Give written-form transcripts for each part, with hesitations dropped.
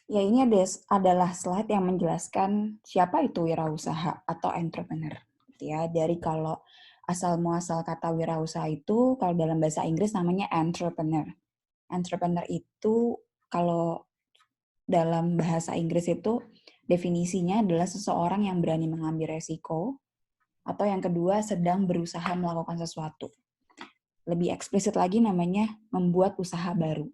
Ya, ini adalah slide yang menjelaskan siapa itu wirausaha atau entrepreneur. Gitu ya, dari kalau asal muasal kata wirausaha itu, kalau dalam bahasa Inggris namanya entrepreneur. Entrepreneur itu kalau dalam bahasa Inggris itu definisinya adalah seseorang yang berani mengambil resiko, atau yang kedua sedang berusaha melakukan sesuatu. Lebih eksplisit lagi namanya membuat usaha baru.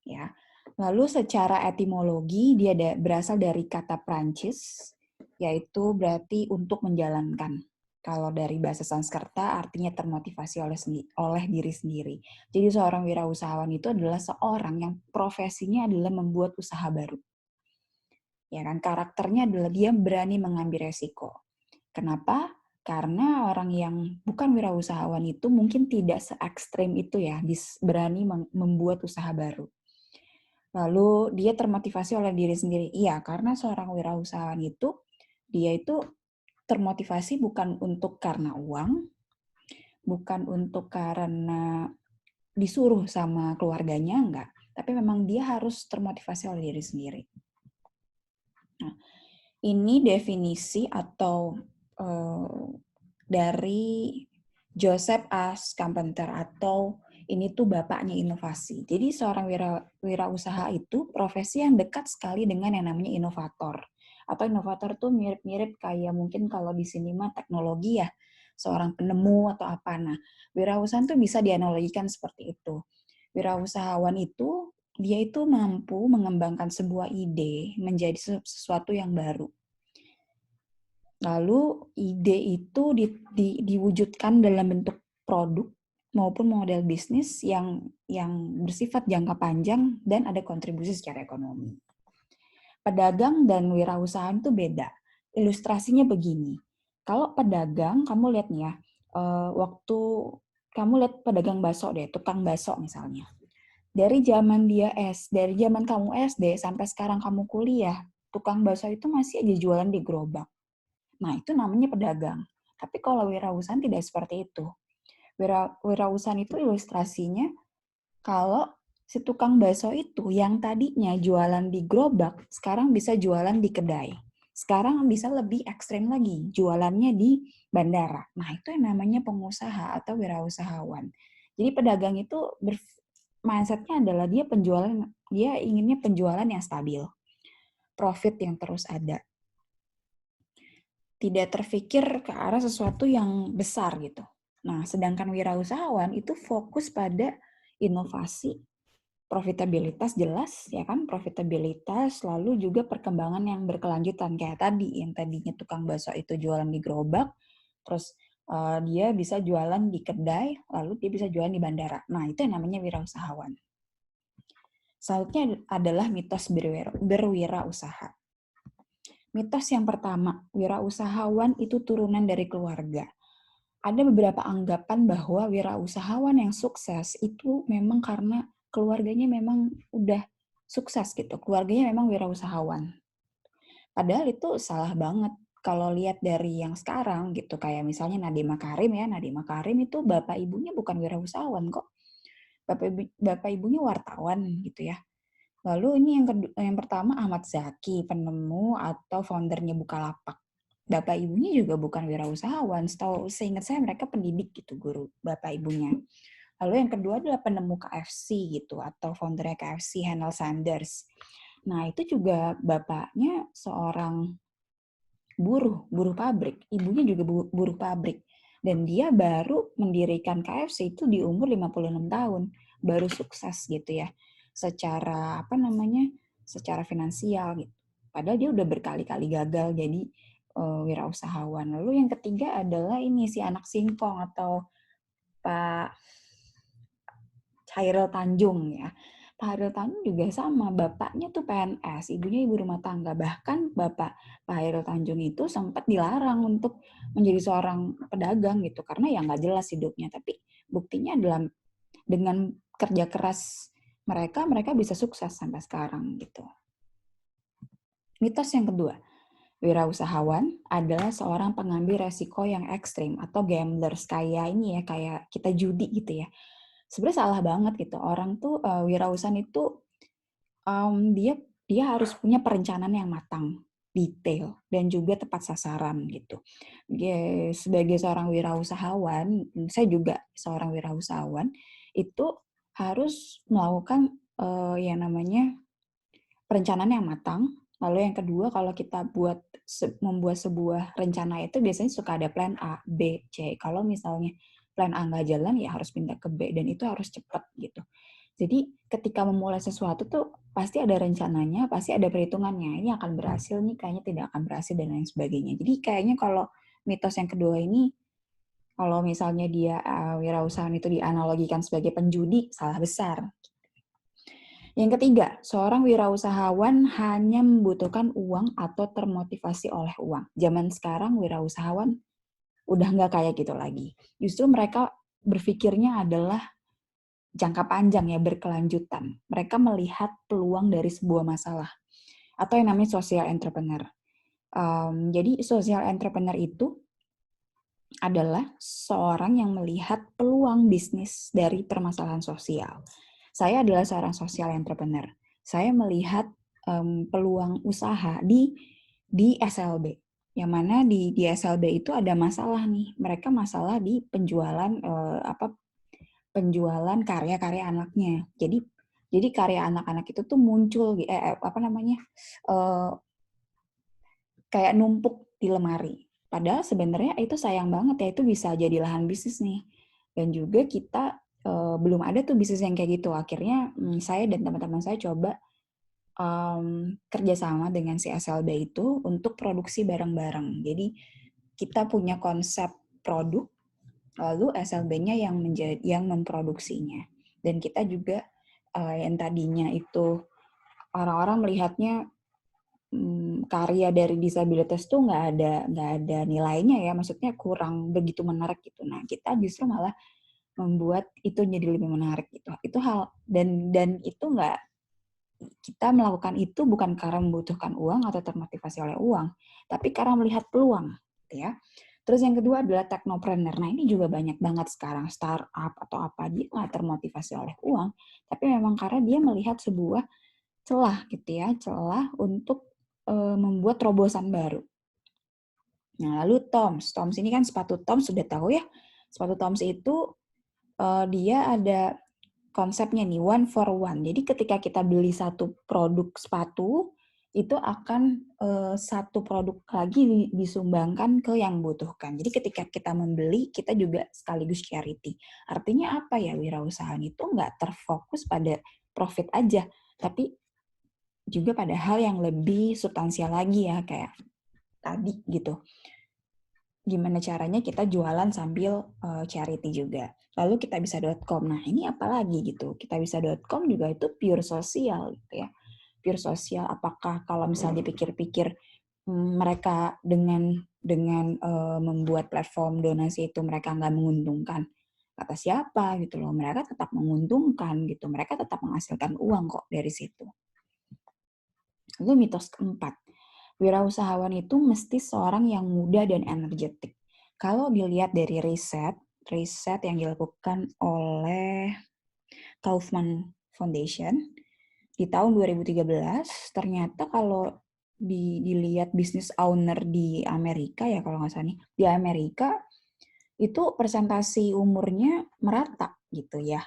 Ya. Lalu secara etimologi dia berasal dari kata Prancis, yaitu berarti untuk menjalankan. Kalau dari bahasa Sanskerta artinya termotivasi oleh diri sendiri. Jadi seorang wirausahawan itu adalah seorang yang profesinya adalah membuat usaha baru. Ya kan, karakternya adalah dia berani mengambil resiko. Kenapa? Karena orang yang bukan wirausahawan itu mungkin tidak se-ekstrim itu ya, berani membuat usaha baru. Lalu dia termotivasi oleh diri sendiri. Iya, karena seorang wirausahawan itu, dia itu termotivasi bukan untuk karena uang, bukan untuk karena disuruh sama keluarganya, enggak. Tapi memang dia harus termotivasi oleh diri sendiri. Nah, ini definisi atau dari Joseph A. Schumpeter, atau ini tuh bapaknya inovasi. Jadi seorang wirausaha itu profesi yang dekat sekali dengan yang namanya inovator. Atau inovator tuh mirip-mirip kayak mungkin kalau di sini mah teknologi ya, seorang penemu atau apa. Nah, wirausaha tuh bisa dianalogikan seperti itu. Wirausahawan itu dia itu mampu mengembangkan sebuah ide menjadi sesuatu yang baru. Lalu ide itu diwujudkan dalam bentuk produk maupun model bisnis yang bersifat jangka panjang dan ada kontribusi secara ekonomi. Pedagang dan wirausahaan itu beda. Ilustrasinya begini. Kalau pedagang, kamu lihat nih ya, waktu kamu lihat pedagang bakso deh, tukang bakso misalnya. Dari zaman kamu SD sampai sekarang kamu kuliah, tukang bakso itu masih aja jualan di gerobak. Nah, itu namanya pedagang. Tapi kalau wirausahaan tidak seperti itu. Wirausahaan itu ilustrasinya kalau si tukang bakso itu yang tadinya jualan di gerobak, sekarang bisa jualan di kedai. Sekarang bisa lebih ekstrem lagi, jualannya di bandara. Nah, itu yang namanya pengusaha atau wirausahawan. Jadi pedagang itu mindset-nya adalah dia inginnya penjualan yang stabil, profit yang terus ada, tidak terfikir ke arah sesuatu yang besar gitu. Nah, sedangkan wirausahawan itu fokus pada inovasi, profitabilitas jelas ya kan, profitabilitas, lalu juga perkembangan yang berkelanjutan kayak tadi, yang tadinya tukang bakso itu jualan di gerobak, terus dia bisa jualan di kedai, lalu dia bisa jualan di bandara. Nah, itu yang namanya wirausahawan. Selanjutnya adalah mitos berwirausaha. Mitos yang pertama, wirausahawan itu turunan dari keluarga. Ada beberapa anggapan bahwa wirausahawan yang sukses itu memang karena keluarganya memang udah sukses gitu. Keluarganya memang wirausahawan. Padahal itu salah banget. Kalau lihat dari yang sekarang gitu, kayak misalnya Nadiem Makarim ya, Nadiem Makarim itu bapak ibunya bukan wirausahawan kok. Bapak ibunya wartawan gitu ya. Lalu ini yang pertama Ahmad Zaki, penemu atau foundernya Bukalapak. Bapak ibunya juga bukan wirausahawan. Seingat saya mereka pendidik gitu, guru bapak ibunya. Lalu yang kedua adalah penemu KFC gitu, atau foundernya KFC, Harold Sanders. Nah, itu juga bapaknya seorang buruh pabrik. Ibunya juga buruh pabrik. Dan dia baru mendirikan KFC itu di umur 56 tahun. Baru sukses gitu ya. Secara secara finansial gitu. Padahal dia udah berkali-kali gagal jadi wirausahawan. Lalu yang ketiga adalah ini si anak singkong atau Pak Chairul Tanjung ya. Pak Hairil Tanjung juga sama, bapaknya tuh PNS, ibunya ibu rumah tangga. Bahkan Pak Hairil Tanjung itu sempat dilarang untuk menjadi seorang pedagang gitu, karena ya nggak jelas hidupnya. Tapi buktinya adalah dengan kerja keras mereka bisa sukses sampai sekarang gitu. Mitos yang kedua, wirausahawan adalah seorang pengambil resiko yang ekstrim atau gamblers, kayak ini ya, kayak kita judi gitu ya. Sebenarnya salah banget gitu. Orang tuh wirausahaan itu dia dia harus punya perencanaan yang matang, detail, dan juga tepat sasaran gitu. Sebagai seorang wirausahawan, saya juga seorang wirausahawan, itu harus melakukan yang namanya perencanaan yang matang. Lalu yang kedua, kalau kita membuat sebuah rencana itu biasanya suka ada plan A, B, C. Kalau misalnya plan A nggak jalan, ya harus pindah ke B, dan itu harus cepat gitu. Jadi ketika memulai sesuatu tuh pasti ada rencananya, pasti ada perhitungannya. Ini akan berhasil nih, kayaknya tidak akan berhasil, dan lain sebagainya. Jadi kayaknya kalau mitos yang kedua ini, kalau misalnya dia wirausahaan itu dianalogikan sebagai penjudi, salah besar. Yang ketiga, seorang wirausahawan hanya membutuhkan uang atau termotivasi oleh uang. Zaman sekarang wirausahawan udah nggak kayak gitu lagi. Justru mereka berpikirnya adalah jangka panjang ya, berkelanjutan. Mereka melihat peluang dari sebuah masalah atau yang namanya social entrepreneur. Jadi social entrepreneur itu adalah seorang yang melihat peluang bisnis dari permasalahan sosial. Saya adalah seorang social entrepreneur. Saya melihat peluang usaha di SLB. Yang mana di SLB itu ada masalah nih. Mereka masalah di penjualan karya-karya anaknya. Jadi karya anak-anak itu tuh muncul kayak numpuk di lemari. Padahal sebenarnya itu sayang banget ya, itu bisa jadi lahan bisnis nih. Dan juga kita belum ada tuh bisnis yang kayak gitu. Akhirnya saya dan teman-teman saya coba kerjasama dengan si SLB itu untuk produksi bareng-bareng. Jadi kita punya konsep produk, lalu SLB-nya yang memproduksinya. Dan kita juga yang tadinya itu orang-orang melihatnya karya dari disabilitas tuh nggak ada nilainya ya, maksudnya kurang begitu menarik gitu. Nah, kita justru malah membuat itu jadi lebih menarik gitu. Itu hal dan itu nggak, kita melakukan itu bukan karena membutuhkan uang atau termotivasi oleh uang, tapi karena melihat peluang, gitu ya. Terus yang kedua adalah technopreneur. Nah, ini juga banyak banget sekarang startup atau apa, dia nggak termotivasi oleh uang, tapi memang karena dia melihat sebuah celah gitu ya, celah untuk membuat terobosan baru. Nah, lalu Toms. Toms ini kan sepatu Toms, sudah tahu ya. Sepatu Toms itu dia ada konsepnya nih, one for one. Jadi ketika kita beli satu produk sepatu, itu akan satu produk lagi disumbangkan ke yang membutuhkan. Jadi ketika kita membeli, kita juga sekaligus charity. Artinya apa ya, wirausahaan itu nggak terfokus pada profit aja, tapi juga pada hal yang lebih substansial lagi ya, kayak tadi gitu. Gimana caranya kita jualan sambil charity juga. Lalu kitabisa.com. Nah, ini apalagi gitu. Kitabisa.com juga itu pure sosial gitu ya. Pure sosial, apakah kalau misalnya dipikir-pikir mereka dengan membuat platform donasi itu mereka nggak menguntungkan? Kata siapa gitu loh. Mereka tetap menguntungkan gitu. Mereka tetap menghasilkan uang kok dari situ. Lalu mitos keempat, wirausahawan itu mesti seorang yang muda dan energetik. Kalau dilihat dari riset yang dilakukan oleh Kaufman Foundation di tahun 2013, ternyata kalau dilihat bisnis owner di Amerika ya, kalau nggak salah nih, di Amerika itu presentasi umurnya merata gitu ya.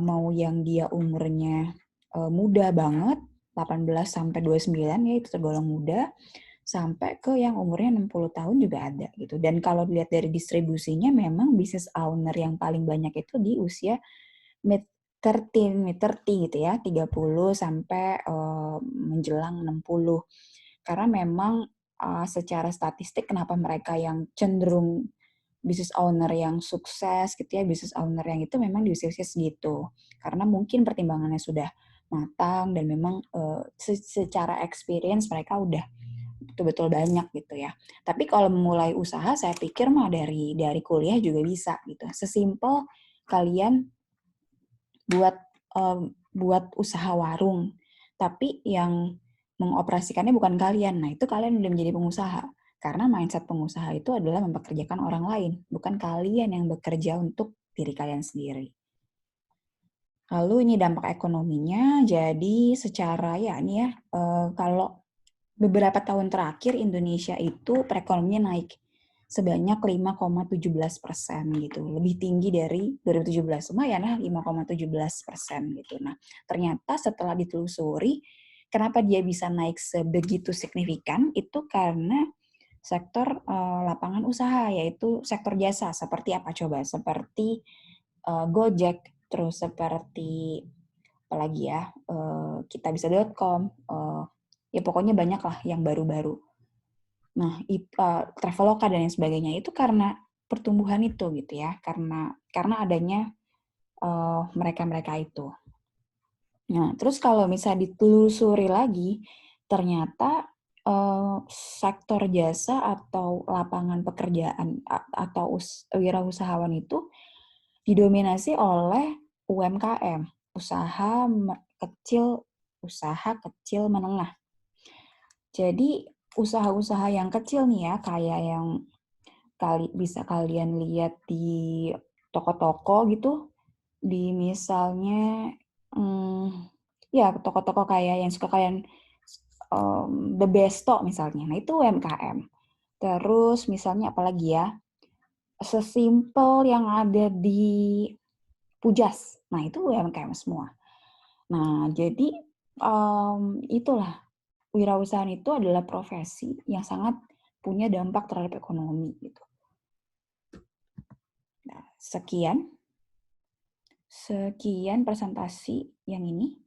Mau yang dia umurnya muda banget, 18 sampai 29 ya, itu tergolong muda, sampai ke yang umurnya 60 tahun juga ada gitu. Dan kalau dilihat dari distribusinya, memang business owner yang paling banyak itu di usia mid-30 gitu ya, 30 sampai menjelang 60. Karena memang secara statistik kenapa mereka yang cenderung business owner yang sukses gitu ya, business owner yang itu memang di usia-usia segitu. Karena mungkin pertimbangannya sudah matang dan memang secara experience mereka udah betul-betul banyak gitu ya. Tapi kalau memulai usaha, saya pikir mah dari kuliah juga bisa gitu. Sesimpel kalian buat usaha warung, tapi yang mengoperasikannya bukan kalian. Nah, itu kalian udah menjadi pengusaha. Karena mindset pengusaha itu adalah mempekerjakan orang lain, bukan kalian yang bekerja untuk diri kalian sendiri. Lalu ini dampak ekonominya, jadi secara ya ini ya, kalau beberapa tahun terakhir Indonesia itu perekonomiannya naik sebanyak 5,17% gitu, lebih tinggi dari 2017, lumayan lah 5,17% gitu. Nah, ternyata setelah ditelusuri, kenapa dia bisa naik sebegitu signifikan, itu karena sektor lapangan usaha, yaitu sektor jasa, seperti apa coba? Seperti Gojek, terus seperti apalagi ya, kitabisa.com, ya pokoknya banyak lah yang baru-baru. Nah, Traveloka dan lain sebagainya itu karena pertumbuhan itu gitu ya, karena adanya mereka-mereka itu. Nah, terus kalau misalnya ditelusuri lagi, ternyata sektor jasa atau lapangan pekerjaan atau wirausahawan itu didominasi oleh UMKM, kecil, usaha kecil menengah. Jadi usaha-usaha yang kecil nih ya, kayak yang bisa kalian lihat di toko-toko gitu, di misalnya ya toko-toko kayak yang suka kalian The Besto misalnya, nah itu UMKM. Terus misalnya apalagi ya, sesimpel yang ada di Pujas, nah itu UMKM semua. Nah jadi itulah, wirausahaan itu adalah profesi yang sangat punya dampak terhadap ekonomi gitu. Nah, sekian presentasi yang ini.